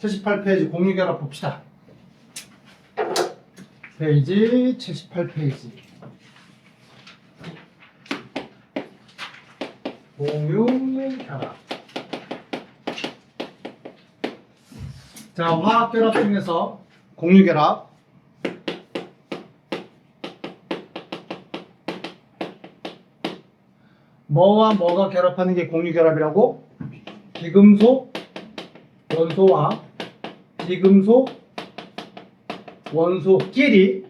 78페이지 공유결합 봅시다. 페이지 78페이지 공유결합. 자, 화학결합 중에서 공유결합. 뭐와 뭐가 결합하는 게 공유결합이라고? 비금속 원소와 비금속 원소끼리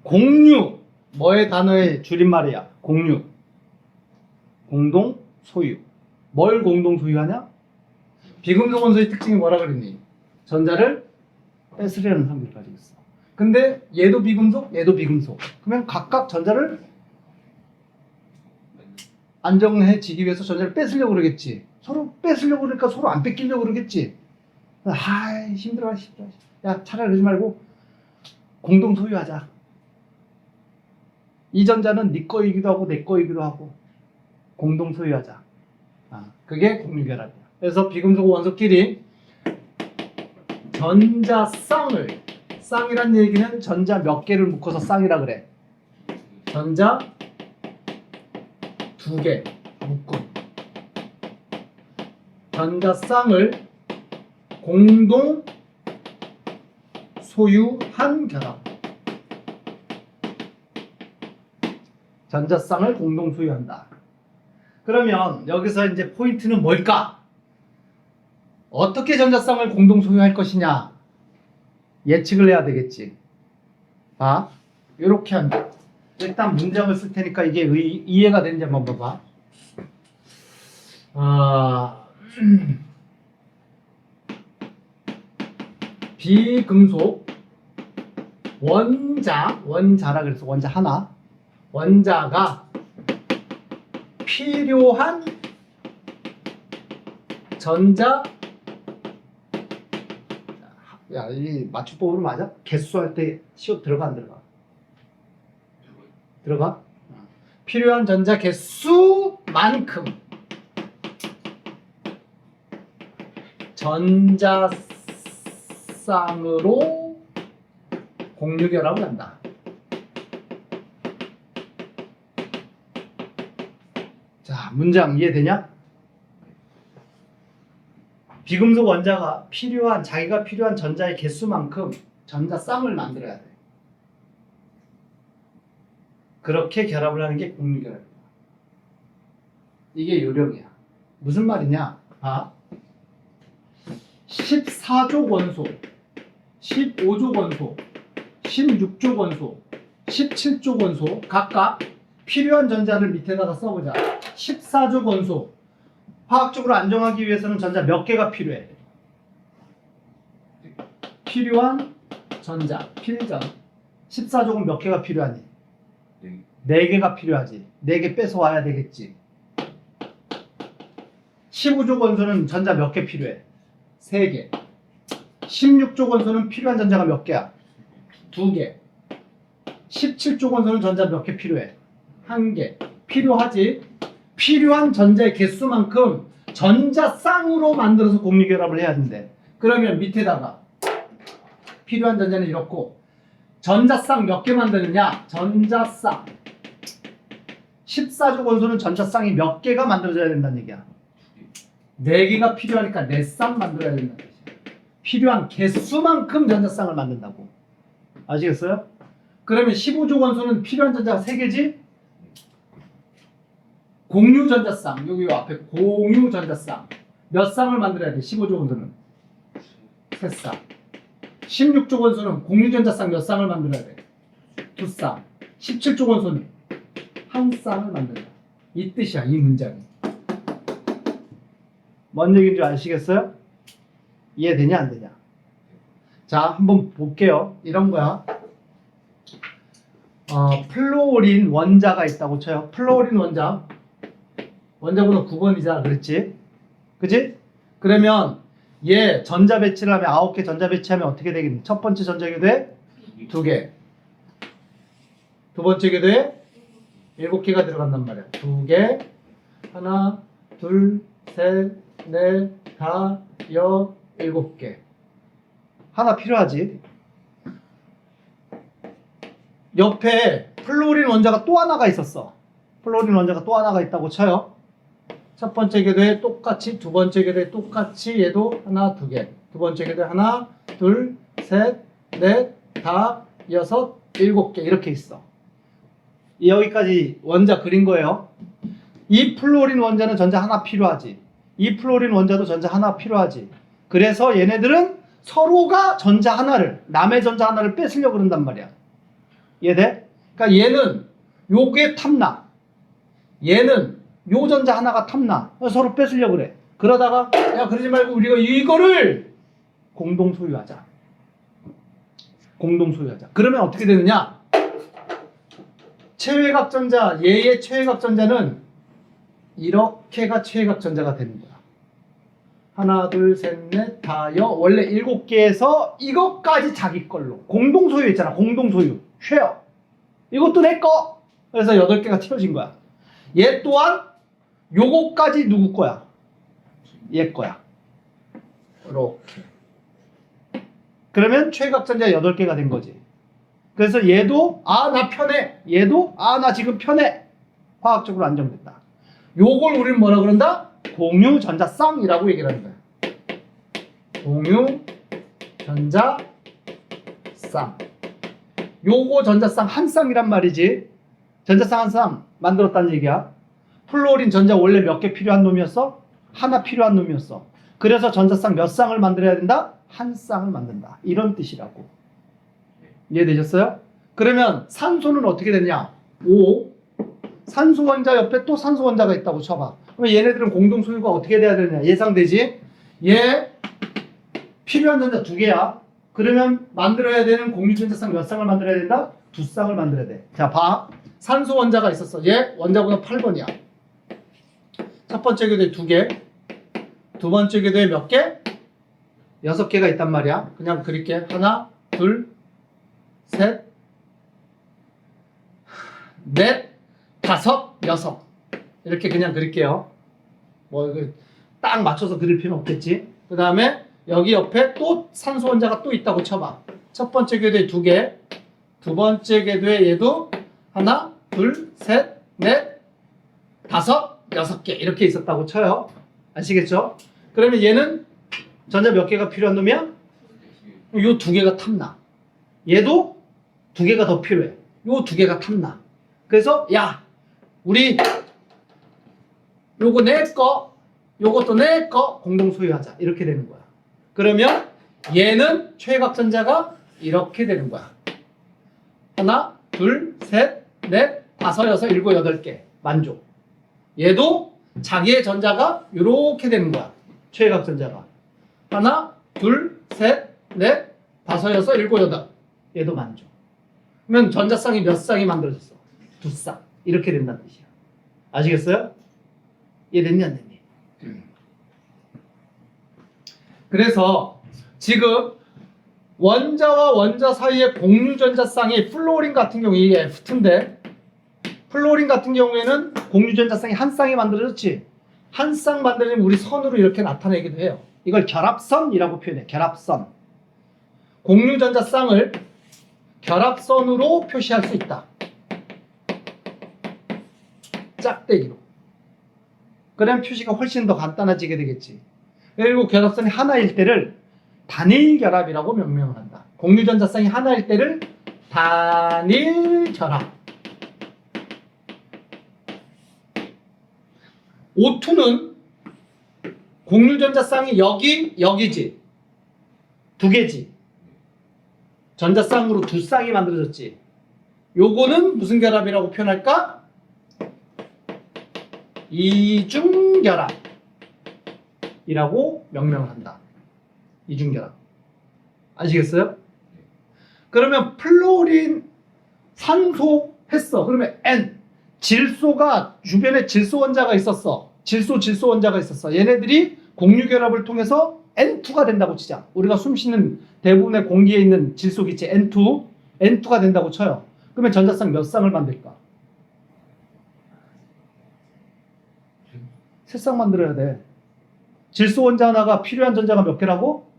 공유, 뭐의 단어의 줄임말이야? 공유, 공동 소유. 뭘 공동 소유하냐? 비금속 원소의 특징이 뭐라 그랬니? 전자를 뺏으려는 성질을 가지고 있어. 근데 얘도 비금속, 얘도 비금속. 그러면 각각 전자를 안정해지기 위해서 전자를 뺏으려고 그러겠지. 서로 뺏으려고 그러니까 서로 안 뺏기려고 그러겠지. 아이, 힘들어. 야, 차라리 그러지 말고 공동 소유하자. 이 전자는 네 거이기도 하고 내 거이기도 하고 공동 소유하자. 그게 공유결합이야. 그래서 비금속 원소끼리 전자 쌍이란 얘기는 전자 몇 개를 묶어서 쌍이라 그래. 전자 2개 묶음. 전자 쌍을 공동 소유한 결합. 전자쌍을 공동 소유한다. 그러면 여기서 이제 포인트는 뭘까? 어떻게 전자쌍을 공동 소유할 것이냐? 예측을 해야 되겠지. 이렇게 한다. 일단 문장을 쓸 테니까 이게 이해가 되는지 한번 봐봐. 비금속 원자라 그래서 원자 하나, 원자가 필요한 전자, 야, 이 맞춤법으로 맞아? 개수할 때 시옷 들어가 안 들어가? 들어가? 필요한 전자 개수만큼 전자쌍으로 공유결합을 한다. 자, 문장 이해되냐? 비금속 원자가 자기가 필요한 전자의 개수만큼 전자쌍을 만들어야 돼. 그렇게 결합을 하는 게 공유결합이야. 이게 요령이야. 무슨 말이냐? 14족 원소, 15족 원소, 16족 원소, 17족 원소 각각 필요한 전자를 밑에다가 써보자. 14족 원소 화학적으로 안정하기 위해서는 전자 몇 개가 필요해? 필요한 전자, 필전. 14족은 몇 개가 필요하니? 4개가 필요하지. 4개 뺏어와야 되겠지. 15족 원소는 전자 몇 개 필요해? 3개. 16족 원소는 필요한 전자가 몇 개야? 2개. 17족 원소는 전자 몇 개 필요해? 1개. 필요하지. 필요한 전자의 개수만큼 전자쌍으로 만들어서 공유결합을 해야 된대. 그러면 밑에다가 필요한 전자는 이렇고 전자쌍 몇 개 만드느냐? 전자쌍 14족 원소는 전자쌍이 몇 개가 만들어져야 된다는 얘기야. 4개가 필요하니까 4쌍 만들어야 된다는 얘기야. 필요한 개수만큼 전자쌍을 만든다고. 아시겠어요? 그러면 15족 원소는 필요한 전자가 3개지? 공유 전자쌍, 여기 앞에 공유 전자쌍 몇 쌍을 만들어야 돼? 15족 원소는 3쌍. 16족 원소는 공유 전자쌍 몇 쌍을 만들어야 돼? 2쌍. 17족 원소는 1쌍을 만든다. 이 뜻이야, 이 문장이. 뭔 얘기인 줄 아시겠어요? 이해되냐 안 되냐? 자, 한번 볼게요. 이런 거야. 플로린 원자가 있다고 쳐요. 플로린 원자번호 9번이잖아. 그랬지? 그치? 그러면 얘 전자 배치를 하면 9개 전자 배치하면 어떻게 되겠니? 첫 번째 전자 궤도에 2개. 두 번째 궤도에 7개가 들어간단 말이야. 2개. 하나, 둘, 셋, 넷, 다, 여, 7개. 하나 필요하지. 옆에 플로린 원자가 또 하나가 있었어. 플로린 원자가 또 하나가 있다고 쳐요. 첫 번째 궤도에 똑같이, 두 번째 궤도에 똑같이 얘도 하나, 두 개. 두 번째 궤도에 하나, 둘, 셋, 넷, 다, 여섯, 7개 이렇게 있어. 여기까지 원자 그린 거예요. 이 플로린 원자는 전자 하나 필요하지. 이 플로린 원자도 전자 하나 필요하지. 그래서 얘네들은 서로가 전자 하나를, 남의 전자 하나를 뺏으려고 그런단 말이야. 이해돼? 그러니까 얘는 요게 탐나. 얘는 요 전자 하나가 탐나. 서로 뺏으려고 그래. 그러다가 야 그러지 말고 우리가 이거를 공동 소유하자. 공동 소유하자. 그러면 어떻게 되느냐? 최외각 전자, 얘의 최외각 전자는 이렇게가 최외각 전자가 되는 거야. 하나, 둘, 셋, 넷, 다, 원래 7개에서 이것까지 자기 걸로. 공동 소유 있잖아. 공동 소유. 쉐어. 이것도 내 거. 그래서 8개가 채워진 거야. 얘 또한 요거까지 누구 거야? 얘 거야. 이렇게. 그러면 최외각 전자 8개가 된 거지. 그래서 얘도 나 편해. 얘도 나 지금 편해. 화학적으로 안정됐다. 요걸 우리는 뭐라 그런다? 공유 전자쌍이라고 얘기를 하는 거야. 공유 전자쌍. 요거 전자쌍 한 쌍이란 말이지. 전자쌍 한 쌍 만들었다는 얘기야. 플로린 전자 원래 몇 개 필요한 놈이었어? 하나 필요한 놈이었어. 그래서 전자쌍 몇 쌍을 만들어야 된다? 한 쌍을 만든다. 이런 뜻이라고. 이해되셨어요? 그러면 산소는 어떻게 되냐? 5. 산소 원자 옆에 또 산소 원자가 있다고 쳐봐. 그러면 얘네들은 공동 소유가 어떻게 돼야 되느냐? 예상되지? 얘 필요한 전자 2개야. 그러면 만들어야 되는 공유전자쌍 몇 쌍을 만들어야 된다? 2쌍을 만들어야 돼. 자, 봐. 산소 원자가 있었어. 얘 원자번호 8번이야. 첫 번째 궤도에 2개. 두 번째 궤도에 몇 개? 6개가 있단 말이야. 그냥 그릴게. 하나, 둘, 셋, 넷, 다섯, 여섯. 이렇게 그냥 그릴게요. 뭐 딱 맞춰서 그릴 필요는 없겠지. 그 다음에 여기 옆에 또 산소 원자가 또 있다고 쳐봐. 첫 번째 궤도에 2개, 두 번째 궤도에 얘도 하나, 둘, 셋, 넷, 다섯, 6개 이렇게 있었다고 쳐요. 아시겠죠? 그러면 얘는 전자 몇 개가 필요한 놈이야? 요 2개가 탐나. 얘도 2개가 더 필요해. 요 2개가 탐나. 그래서 야 우리 요거 내 거, 요것도 내 거 공동 소유하자. 이렇게 되는 거야. 그러면 얘는 최외각 전자가 이렇게 되는 거야. 하나, 둘, 셋, 넷, 다섯, 여섯, 일곱, 8개. 만족. 얘도 자기의 전자가 이렇게 되는 거야. 최외각 전자가. 하나, 둘, 셋, 넷, 다섯, 여섯, 일곱, 8. 얘도 만족. 그러면 전자쌍이 몇 쌍이 만들어졌어? 2쌍. 이렇게 된다는 뜻이야. 아시겠어요? 이해됐니 안 됐니? 그래서 지금 원자와 원자 사이의 공유전자쌍이 플로린 같은 경우 이게 F2인데 플로린 같은 경우에는 공유전자쌍이 한 쌍이 만들어졌지. 한 쌍 만들어지면 우리 선으로 이렇게 나타내기도 해요. 이걸 결합선이라고 표현해. 결합선. 공유전자쌍을 결합선으로 표시할 수 있다. 짝대기로. 그러면 표시가 훨씬 더 간단해지게 되겠지. 그리고 결합선이 하나일 때를 단일 결합이라고 명명을 한다. 공유전자쌍이 하나일 때를 단일 결합. O2는 공유전자쌍이 여기지. 2개지. 전자쌍으로 2쌍이 만들어졌지. 요거는 무슨 결합이라고 표현할까? 이중결합이라고 명명을 한다. 이중결합. 아시겠어요? 그러면 플로린 산소 했어. 그러면 N 질소가 주변에 질소 원자가 있었어. 질소 원자가 있었어. 얘네들이 공유결합을 통해서 N2가 된다고 치자. 우리가 숨쉬는 대부분의 공기에 있는 질소 기체 N2가 된다고 쳐요. 그러면 전자쌍 몇 쌍을 만들까? 3쌍 만들어야 돼. 질소 원자 하나가 필요한 전자가 몇 개라고?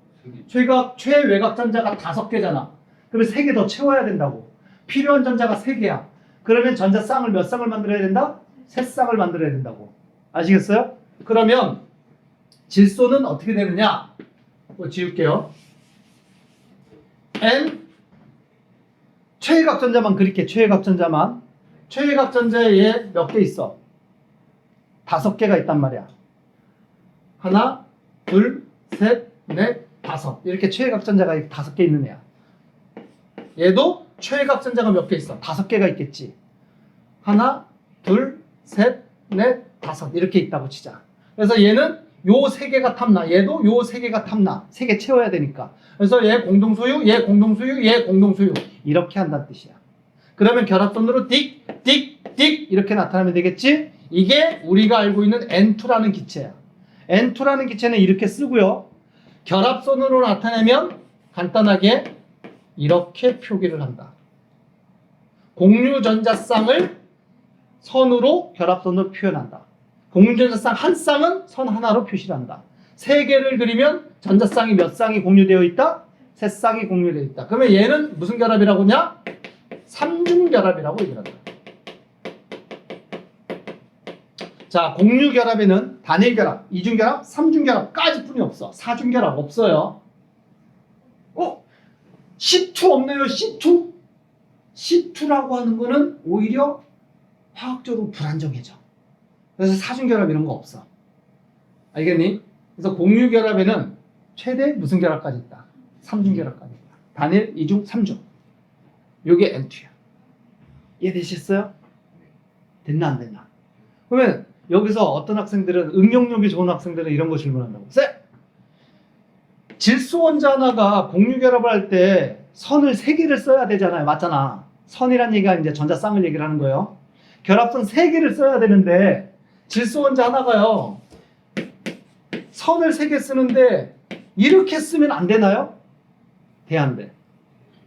최외곽 전자가 5개잖아. 그러면 3개 더 채워야 된다고. 필요한 전자가 3개야. 그러면 전자 쌍을 몇 쌍을 만들어야 된다? 3쌍을 만들어야 된다고. 아시겠어요? 그러면 질소는 어떻게 되느냐? 지울게요. N 최외곽 전자만 그릴게. 최외곽 전자만. 최외곽 전자에 몇 개 있어? 5개가 있단 말이야. 하나, 둘, 셋, 넷, 5. 이렇게 최외곽 전자가 5개 있는 애야. 얘도 최외곽 전자가 몇 개 있어? 5개가 있겠지. 하나, 둘, 셋, 넷, 5 이렇게 있다고 치자. 그래서 얘는 요 3개가 탐나. 얘도 요 3개가 탐나. 3개 채워야 되니까. 그래서 얘 공동소유, 얘 공동소유, 얘 공동소유 이렇게 한다는 뜻이야. 그러면 결합선으로 띡, 띡, 띡 이렇게 나타나면 되겠지? 이게 우리가 알고 있는 N2라는 기체야. N2라는 기체는 이렇게 쓰고요. 결합선으로 나타내면 간단하게 이렇게 표기를 한다. 공유전자쌍을 선으로 결합선으로 표현한다. 공유전자쌍 한 쌍은 선 하나로 표시를 한다. 3개를 그리면 전자쌍이 몇 쌍이 공유되어 있다? 3쌍이 공유되어 있다. 그러면 얘는 무슨 결합이라고 하냐? 삼중결합이라고 얘기를 한다. 자, 공유결합에는 단일결합, 이중결합, 삼중결합까지 뿐이 없어. 사중결합 없어요. C2 없네요. C2. C2라고 하는 거는 오히려 화학적으로 불안정해져. 그래서 사중결합 이런 거 없어. 알겠니? 그래서 공유결합에는 최대 무슨 결합까지 있다? 삼중결합까지 있다. 단일, 이중, 삼중. 요게 N2야. 이해되셨어요? 됐나 안 됐나? 그러면 여기서 어떤 학생들은 응용력이 좋은 학생들은 이런 거 질문한다고. 쌤! 질소 원자 하나가 공유결합을 할 때 선을 3개를 써야 되잖아요. 맞잖아. 선이란 얘기가 이제 전자쌍을 얘기를 하는 거예요. 결합선 3개를 써야 되는데 질소 원자 하나가요. 선을 3개 쓰는데 이렇게 쓰면 안 되나요? 돼, 안 돼?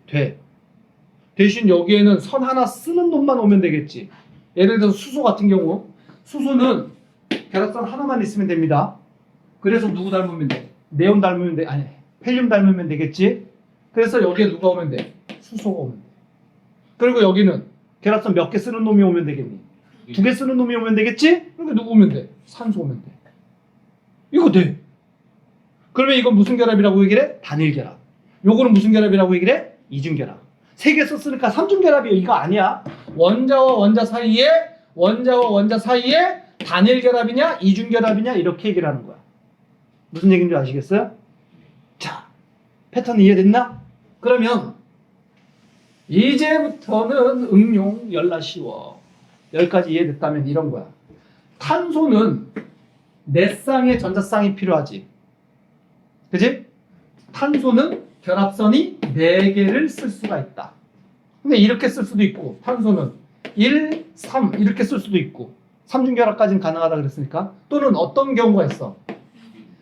돼. 대신 여기에는 선 하나 쓰는 놈만 오면 되겠지. 예를 들어서 수소 같은 경우 수소는 결합선 하나만 있으면 됩니다. 그래서 누구 닮으면 돼? 네온 닮으면 돼? 아니, 헬륨 닮으면 되겠지? 그래서 여기에 누가 오면 돼? 수소가 오면 돼. 그리고 여기는 결합선 몇 개 쓰는 놈이 오면 되겠니? 2개 쓰는 놈이 오면 되겠지? 그러니까 누구 오면 돼? 산소 오면 돼. 이거 돼. 그러면 이건 무슨 결합이라고 얘기를 해? 단일결합. 요거는 무슨 결합이라고 얘기를 해? 이중결합. 3개 썼으니까 삼중결합이에요. 이거 아니야. 원자와 원자 사이에 단일결합이냐 이중결합이냐 이렇게 얘기를 하는 거야. 무슨 얘기인지 아시겠어요? 자, 패턴 이해됐나? 그러면 이제부터는 응용 열나 쉬워. 여기까지 이해됐다면 이런 거야. 탄소는 4쌍의 전자쌍이 필요하지. 그지? 탄소는 결합선이 4개를 쓸 수가 있다. 근데 이렇게 쓸 수도 있고 탄소는 1, 3 이렇게 쓸 수도 있고 삼중결합까지는 가능하다 그랬으니까 또는 어떤 경우가 있어?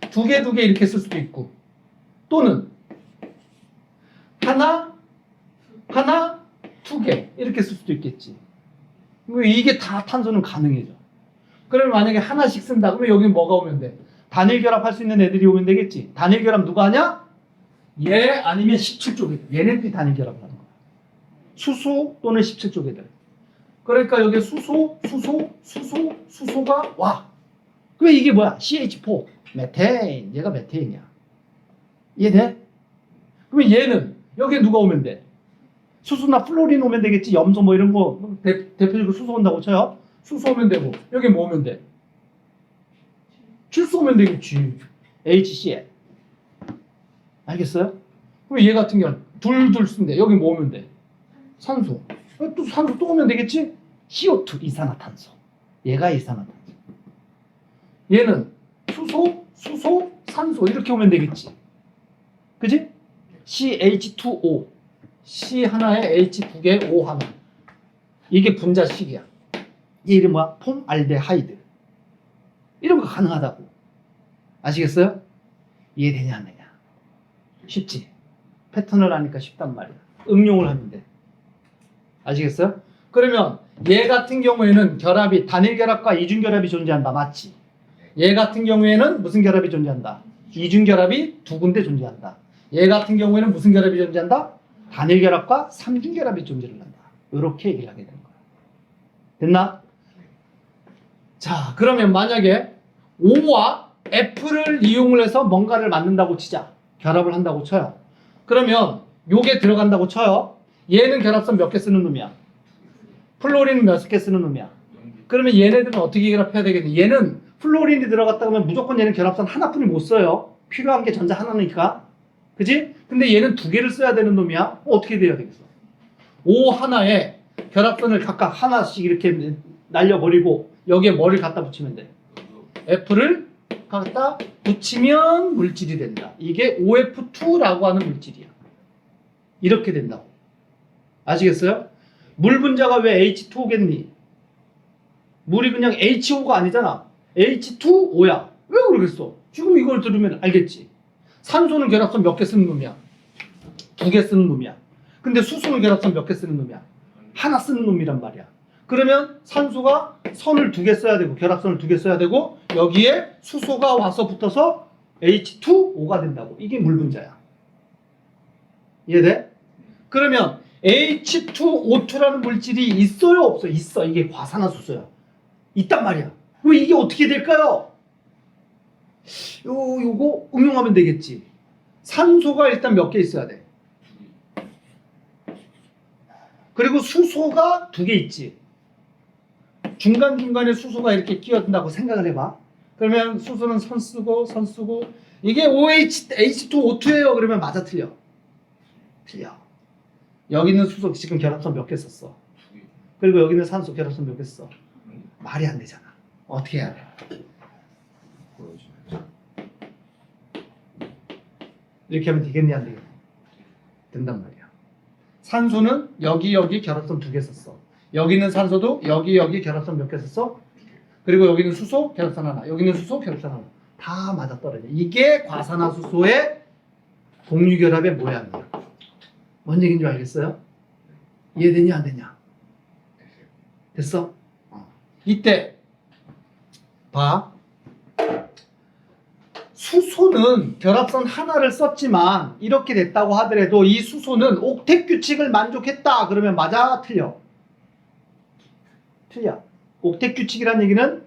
2개 이렇게 쓸 수도 있고 또는 하나, 2개 이렇게 쓸 수도 있겠지. 이게 다 탄소는 가능해져. 그러면 만약에 하나씩 쓴다 그러면 여기 뭐가 오면 돼? 단일결합 할 수 있는 애들이 오면 되겠지. 단일결합 누가 하냐? 얘 아니면 17쪽 애들. 얘네들이 단일결합을 하는 거야. 수소 또는 17쪽 애들. 그러니까 여기 수소가 와. 그럼 이게 뭐야? CH4 메테인. 얘가 메테인이야. 이해돼? 그러면 얘는 여기에 누가 오면 돼? 수소나 플로린 오면 되겠지. 염소 뭐 이런 거 대표적으로 수소 온다고 쳐요. 수소 오면 되고 여기 뭐 오면 돼? 질소 오면 되겠지. HCl. 알겠어요? 그럼 얘 같은 경우는 둘 쓴데 여기 뭐 오면 돼? 산소. 또 산소 또 오면 되겠지? CO2 이산화탄소. 얘가 이산화탄소. 얘는 수소, 산소 이렇게 오면 되겠지. 그지? CH2O. C 하나에 H 2개, O 하나. 이게 분자식이야. 얘 이름 뭐야? 폼알데하이드. 이런 거 가능하다고. 아시겠어요? 이해되냐 안 되냐? 쉽지? 패턴을 하니까 쉽단 말이야. 응용을 하면 돼. 아시겠어요? 그러면 얘 같은 경우에는 결합이 단일결합과 이중결합이 존재한다. 맞지? 얘 같은 경우에는 무슨 결합이 존재한다? 이중 결합이 두 군데 존재한다. 얘 같은 경우에는 무슨 결합이 존재한다? 단일 결합과 삼중 결합이 존재를 한다. 이렇게 얘기를 하게 되는 거야. 됐나? 자, 그러면 만약에 O와 F를 이용을 해서 뭔가를 만든다고 치자. 결합을 한다고 쳐요. 그러면 요게 들어간다고 쳐요. 얘는 결합선 몇 개 쓰는 놈이야? 플로린은 몇 개 쓰는 놈이야? 그러면 얘네들은 어떻게 결합해야 되겠니? 얘는 플로린이 들어갔다 그러면 무조건 얘는 결합선 하나뿐이 못 써요. 필요한 게 전자 하나니까. 그지? 근데 얘는 두 개를 써야 되는 놈이야. 어떻게 돼야 되겠어? O 하나에 결합선을 각각 하나씩 이렇게 날려버리고 여기에 뭐를 갖다 붙이면 돼? F를 갖다 붙이면 물질이 된다. 이게 OF2라고 하는 물질이야. 이렇게 된다고. 아시겠어요? 물 분자가 왜 H2오겠니? 물이 그냥 HO가 아니잖아. H2O야. 왜 그러겠어? 지금 이걸 들으면 알겠지. 산소는 결합선 몇 개 쓰는 놈이야? 두 개 쓰는 놈이야. 근데 수소는 결합선 몇 개 쓰는 놈이야? 하나 쓰는 놈이란 말이야. 그러면 산소가 선을 두 개 써야 되고 결합선을 두 개 써야 되고 여기에 수소가 와서 붙어서 H2O가 된다고. 이게 물 분자야. 이해돼? 그러면 H2O2라는 물질이 있어요? 없어? 있어. 이게 과산화수소야. 있단 말이야. 왜 이게 어떻게 될까요? 요거 응용하면 되겠지. 산소가 일단 몇 개 있어야 돼. 그리고 수소가 두 개 있지. 중간중간에 수소가 이렇게 끼어든다고 생각을 해봐. 그러면 수소는 선 쓰고 이게 OH, H2O2예요. 그러면 맞아 틀려? 틀려. 여기 있는 수소 지금 결합선 몇 개 썼어? 그리고 여기 있는 산소 결합선 몇 개 썼어? 말이 안 되잖아. 어떻게 해야 돼? 이렇게 하면 되겠니 안 되겠니? 된단 말이야. 산소는 여기 결합선 두 개 썼어. 여기 있는 산소도 여기 결합선 몇 개 썼어? 그리고 여기 있는 수소 결합선 하나, 여기 있는 수소 결합선 하나. 다 맞아떨어져. 이게 과산화수소의 공유결합의 모양이야. 뭔 얘기인 줄 알겠어요? 이해되냐 안 되냐? 됐어? 이때 봐. 수소는 결합선 하나를 썼지만 이렇게 됐다고 하더라도 이 수소는 옥텟 규칙을 만족했다. 그러면 맞아? 틀려? 틀려. 옥텟 규칙이란 얘기는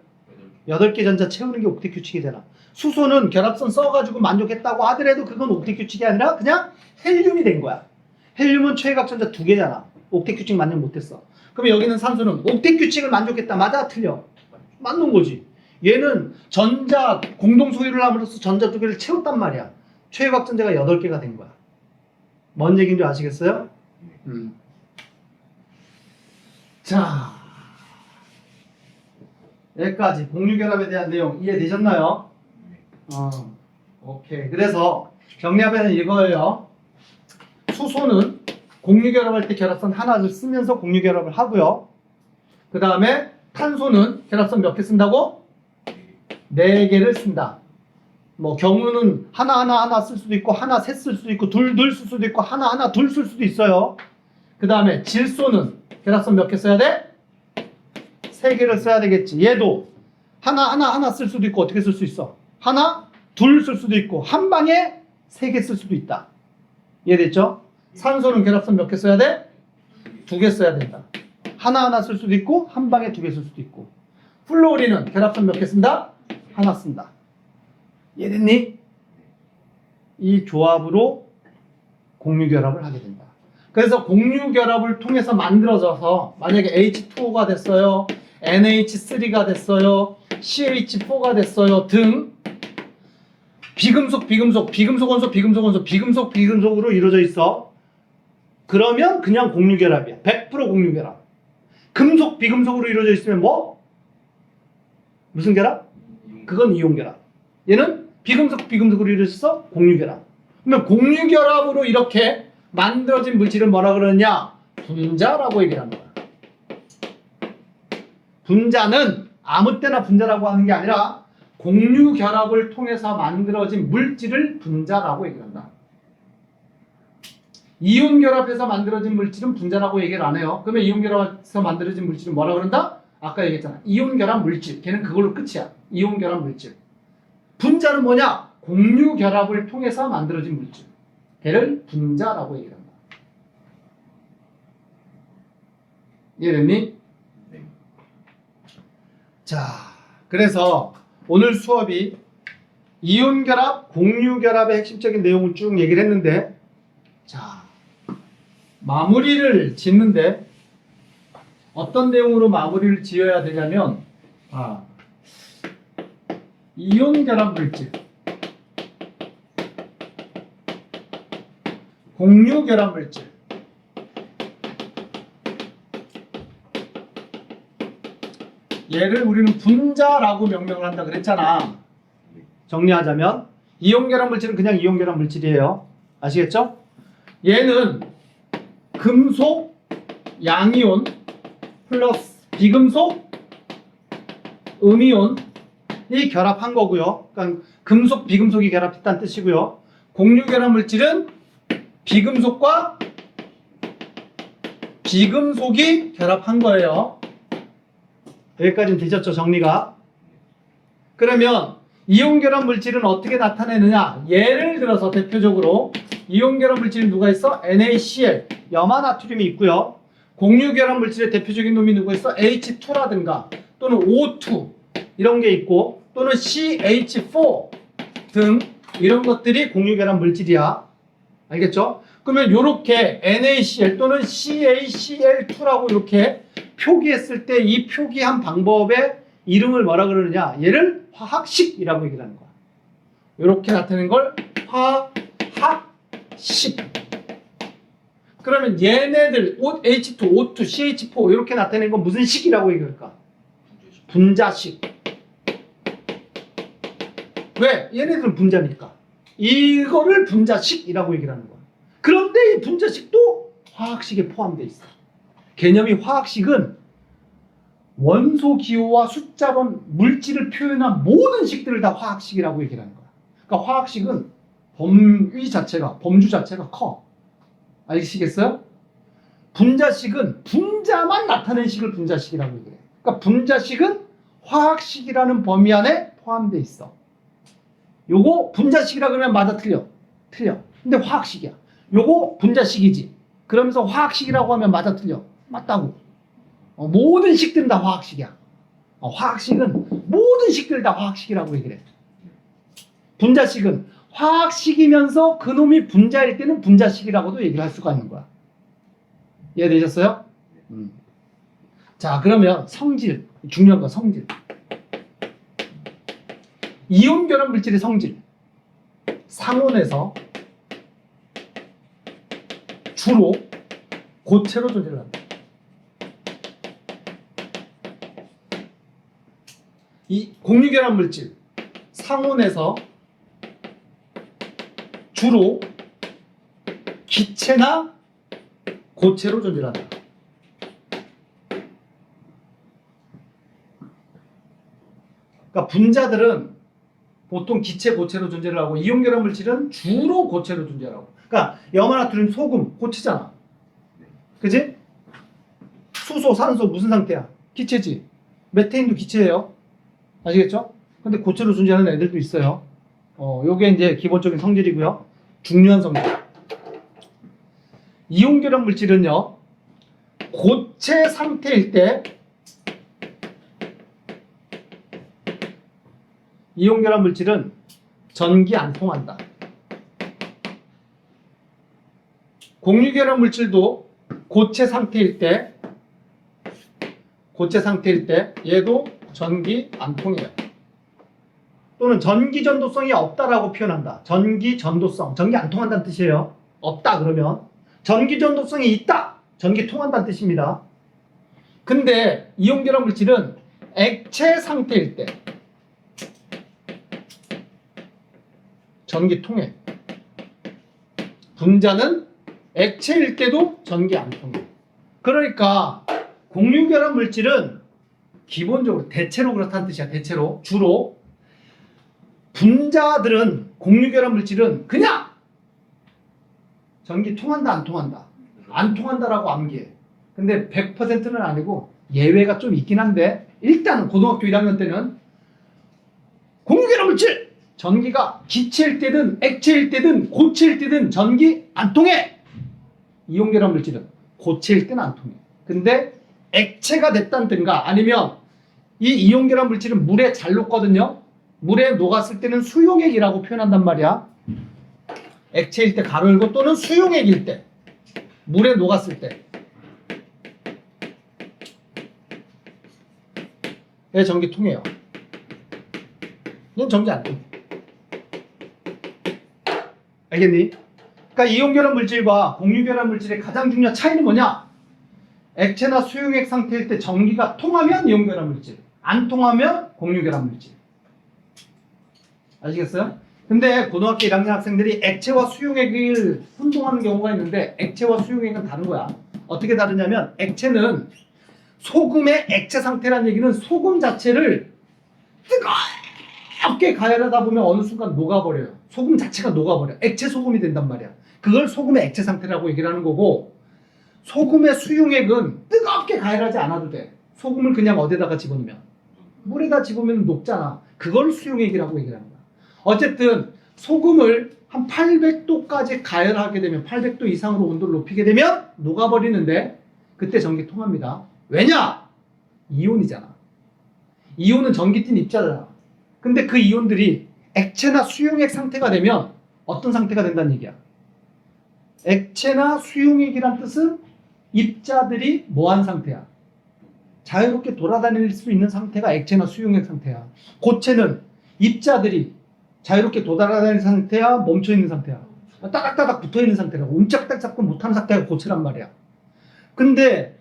8개 전자 채우는 게 옥텟 규칙이잖아. 수소는 결합선 써가지고 만족했다고 하더라도 그건 옥텟 규칙이 아니라 그냥 헬륨이 된 거야. 헬륨은 최외각 전자 2개잖아. 옥텟 규칙 만족 못했어. 그럼 여기는 산소는 옥텟 규칙을 만족했다. 맞아? 틀려? 맞는 거지. 얘는 전자 공동 소유를 함으로써 전자 2개를 채웠단 말이야. 최외각 전자가 8개가 된 거야. 뭔 얘기인 줄 아시겠어요? 자, 여기까지 공유결합에 대한 내용 이해되셨나요? 오케이. 그래서 정리하면 이거예요. 수소는 공유결합할 때 결합선 하나를 쓰면서 공유결합을 하고요. 그 다음에 탄소는 결합선 몇 개 쓴다고? 4개를 쓴다. 뭐 경우는 하나 쓸 수도 있고 하나 셋 쓸 수도 있고 둘 쓸 수도 있고 하나 둘 쓸 수도 있어요. 그 다음에 질소는 결합선 몇 개 써야 돼? 3개를 써야 되겠지. 얘도 하나 쓸 수도 있고 어떻게 쓸 수 있어? 하나 둘 쓸 수도 있고 한 방에 3개 쓸 수도 있다. 이해됐죠? 산소는 결합선 몇 개 써야 돼? 2개 써야 된다. 하나 쓸 수도 있고 한 방에 2개 쓸 수도 있고. 플로리는 결합선 몇 개 쓴다? 하나 쓴다. 이해됐니? 이 조합으로 공유결합을 하게 된다. 그래서 공유결합을 통해서 만들어져서 만약에 H2O가 됐어요, NH3가 됐어요, CH4가 됐어요 등 비금속, 비금속으로 이루어져 있어. 그러면 그냥 공유결합이야. 100% 공유결합. 금속, 비금속으로 이루어져 있으면 뭐? 무슨 결합? 그건 이온결합. 얘는 비금속, 비금속으로 이루어져서 공유결합. 그러면 공유결합으로 이렇게 만들어진 물질을 뭐라 그러냐? 분자라고 얘기를 한다. 분자는 아무 때나 분자라고 하는 게 아니라 공유결합을 통해서 만들어진 물질을 분자라고 얘기를 한다. 이온결합해서 만들어진 물질은 분자라고 얘기를 안 해요. 그러면 이온결합해서 만들어진 물질은 뭐라 그런다? 아까 얘기했잖아. 이온결합 물질. 걔는 그걸로 끝이야. 이온결합 물질. 분자는 뭐냐? 공유 결합을 통해서 만들어진 물질. 걔를 분자라고 얘기합니다. 이해됐니? 네. 자, 그래서 오늘 수업이 이온 결합, 공유 결합의 핵심적인 내용을 쭉 얘기를 했는데, 자, 마무리를 짓는데 어떤 내용으로 마무리를 지어야 되냐면, 이온 결합 물질, 공유 결합 물질, 얘를 우리는 분자라고 명명을 한다 그랬잖아. 정리하자면 이온 결합 물질은 그냥 이온 결합 물질이에요. 아시겠죠? 얘는 금속 양이온 플러스 비금속 음이온이 결합한 거고요. 그러니까 금속 비금속이 결합했다는 뜻이고요. 공유 결합 물질은 비금속과 비금속이 결합한 거예요. 여기까지는 되셨죠? 정리가. 그러면 이온 결합 물질은 어떻게 나타내느냐? 예를 들어서 대표적으로 이온 결합 물질이 누가 있어? NaCl, 염화나트륨이 있고요. 공유 결합 물질의 대표적인 놈이 누가 있어? H2라든가 또는 O2 이런 게 있고 또는 CH4 등 이런 것들이 공유 결합 물질이야. 알겠죠? 그러면 이렇게 NaCl 또는 CaCl2라고 이렇게 표기했을 때 이 표기한 방법의 이름을 뭐라 그러느냐? 얘를 화학식이라고 얘기를 하는 거야. 이렇게 나타내는 걸 화학식. 그러면 얘네들 H2, O2, CH4 이렇게 나타내는 건 무슨 식이라고 얘기할까? 분자식. 왜? 얘네들은 분자니까. 이거를 분자식이라고 얘기를 하는 거야. 그런데 이 분자식도 화학식에 포함되어 있어. 개념이 화학식은 원소 기호와 숫자번 물질을 표현한 모든 식들을 다 화학식이라고 얘기를 하는 거야. 그러니까 화학식은 범주 자체가 커. 아시겠어요? 분자식은 분자만 나타낸 식을 분자식이라고 얘기해. 그러니까 분자식은 화학식이라는 범위 안에 포함되어 있어. 요거 분자식이라 그러면 맞아 틀려? 틀려. 근데 화학식이야. 요거 분자식이지. 그러면서 화학식이라고 하면 맞아 틀려? 맞다고. 모든 식들은 다 화학식이야. 화학식은 모든 식들 다 화학식이라고 얘기를 해. 분자식은 화학식이면서 그놈이 분자일 때는 분자식이라고도 얘기를 할 수가 있는 거야. 이해되셨어요? 자, 그러면 성질. 중요한 건 성질. 이온 결합 물질의 성질. 상온에서 주로 고체로 존재를 합니다. 이 공유 결합 물질 상온에서 주로 기체나 고체로 존재한다. 그러니까 분자들은 보통 기체, 고체로 존재를 하고 이온 결합 물질은 주로 고체로 존재하고. 그러니까 염화나트륨, 소금, 고체잖아. 그지? 수소, 산소 무슨 상태야? 기체지. 메테인도 기체예요. 아시겠죠? 근데 고체로 존재하는 애들도 있어요. 요게 이제 기본적인 성질이고요. 중요한 성질. 이온 결합 물질은요, 고체 상태일 때 이온 결합 물질은 전기 안 통한다. 공유 결합 물질도 고체 상태일 때 얘도 전기 안 통해요. 또는 전기 전도성이 없다라고 표현한다. 전기 전도성, 전기 안 통한다는 뜻이에요. 없다 그러면 전기 전도성이 있다, 전기 통한다는 뜻입니다. 근데 이온 결합 물질은 액체 상태일 때 전기 통해. 분자는 액체일 때도 전기 안 통해. 그러니까 공유 결합 물질은 기본적으로 대체로 그렇다는 뜻이야. 대체로 주로 분자들은 공유 결합 물질은 그냥 전기 통한다 안 통한다 안 통한다라고 암기해. 근데 100%는 아니고 예외가 좀 있긴 한데 일단은 고등학교 1학년 때는 공유 결합 물질 전기가 기체일 때든 액체일 때든 고체일 때든 전기 안 통해. 이온결합 물질은 고체일 때는 안 통해. 근데 액체가 됐다든가 아니면 이 이온결합 물질은 물에 잘 녹거든요. 물에 녹았을 때는 수용액이라고 표현한단 말이야. 액체일 때 가로 열고 또는 수용액일 때 물에 녹았을 때 얘 전기 통해요. 얘는 전기 안 통해. 알겠니? 그러니까 이온결합 물질과 공유결합 물질의 가장 중요한 차이는 뭐냐? 액체나 수용액 상태일 때 전기가 통하면 이온결합 물질, 안 통하면 공유결합 물질. 아시겠어요? 근데 고등학교 1학년 학생들이 액체와 수용액을 혼동하는 경우가 있는데 액체와 수용액은 다른 거야. 어떻게 다르냐면 액체는 소금의 액체 상태라는 얘기는 소금 자체를 뜨겁게 가열하다 보면 어느 순간 녹아버려요. 소금 자체가 녹아버려. 액체 소금이 된단 말이야. 그걸 소금의 액체 상태라고 얘기를 하는 거고, 소금의 수용액은 뜨겁게 가열하지 않아도 돼. 소금을 그냥 어디다가 집어넣으면 물에다 집으면 녹잖아. 그걸 수용액이라고 얘기를 하는 거야. 어쨌든 소금을 한 800도까지 가열하게 되면 800도 이상으로 온도를 높이게 되면 녹아버리는데 그때 전기 통합니다. 왜냐? 이온이잖아. 이온은 전기띤 입자잖아. 근데 그 이온들이 액체나 수용액 상태가 되면 어떤 상태가 된다는 얘기야? 액체나 수용액이란 뜻은 입자들이 뭐한 상태야? 자유롭게 돌아다닐 수 있는 상태가 액체나 수용액 상태야. 고체는 입자들이 자유롭게 돌아다니는 상태야? 멈춰있는 상태야? 따닥따닥 붙어있는 상태라고. 움짝딱 못하는 상태가 고체란 말이야. 근데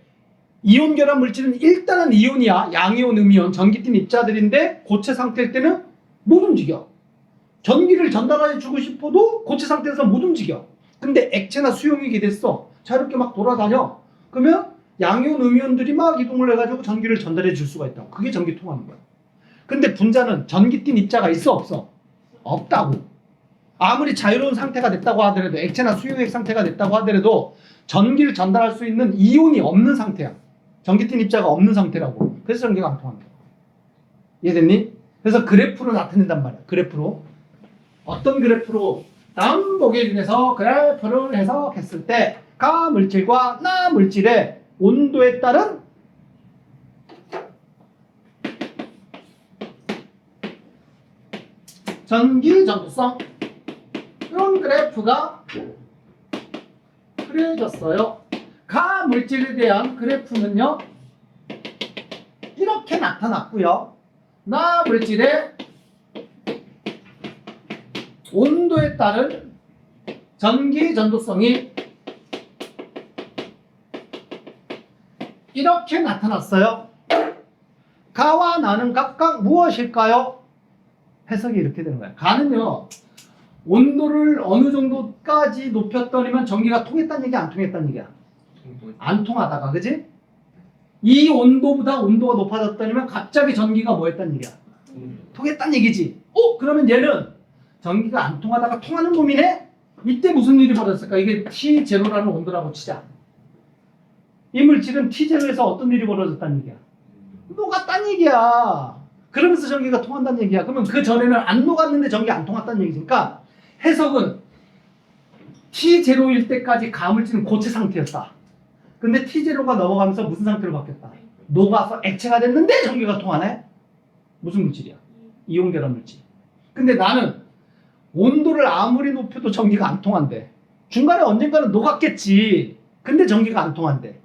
이온결합 물질은 일단은 이온이야. 양이온, 음이온, 전기띤 입자들인데 고체 상태일 때는 못 움직여. 전기를 전달해 주고 싶어도 고체 상태에서 못 움직여. 근데 액체나 수용액이 됐어. 자유롭게 막 돌아다녀. 그러면 양이온, 음이온들이 막 이동을 해가지고 전기를 전달해 줄 수가 있다고. 그게 전기 통하는 거야. 근데 분자는 전기띤 입자가 있어, 없어? 없다고. 아무리 자유로운 상태가 됐다고 하더라도, 액체나 수용액 상태가 됐다고 하더라도 전기를 전달할 수 있는 이온이 없는 상태야. 전기띤 입자가 없는 상태라고. 그래서 전기가 안 통한다. 이해됐니? 그래서 그래프로 나타낸단 말이야. 그래프로. 어떤 그래프로? 다음 보기 중에서 그래프를 해석했을 때 가 물질과 나 물질의 온도에 따른 전기 전도성, 이런 그래프가 그려졌어요. 가 물질에 대한 그래프는요 이렇게 나타났고요. 나 물질의 온도에 따른 전기 전도성이 이렇게 나타났어요. 가와 나는 각각 무엇일까요? 해석이 이렇게 되는 거예요. 가는요, 온도를 어느 정도까지 높였더니만 전기가 통했다는 얘기야, 안 통했다는 얘기야? 안 통하다가, 그지? 이 온도보다 온도가 높아졌더니만 갑자기 전기가 뭐 했다는 얘기야? 통했다는 얘기지. 그러면 얘는 전기가 안 통하다가 통하는 놈이네? 이때 무슨 일이 벌어졌을까? 이게 T0라는 온도라고 치자. 이 물질은 T0에서 어떤 일이 벌어졌다는 얘기야? 녹았다는 얘기야. 그러면서 전기가 통한다는 얘기야. 그러면 그 전에는 안 녹았는데 전기 안 통했다는 얘기니까 해석은 T0일 때까지 가물질은 고체 상태였다. 근데 T0가 넘어가면서 무슨 상태로 바뀌었다? 녹아서 액체가 됐는데 전기가 통하네? 무슨 물질이야? 이온결합 물질. 근데 나는 온도를 아무리 높여도 전기가 안 통한대. 중간에 언젠가는 녹았겠지. 근데 전기가 안 통한대.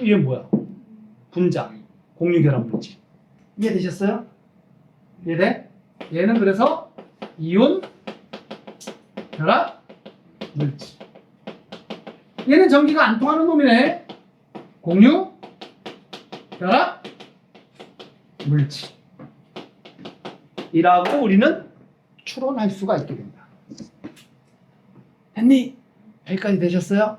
얘 뭐야? 분자, 공유결합 물질. 이해되셨어요? 이해돼? 얘는 그래서 이온 결합 물질. 얘는 전기가 안 통하는 놈이네. 공유 결합 물질 이라고 우리는 추론할 수가 있게 된다. 됐니? 여기까지 되셨어요?